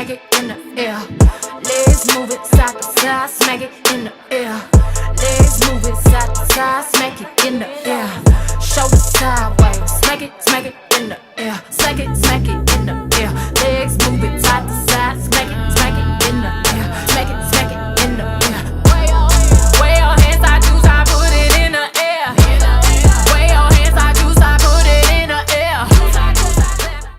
smack it in the air. Legs move it side to side, smack it in the air. Legs move it side to side, smack it in the air. Shoulders sideways, smack it in the air. Smack it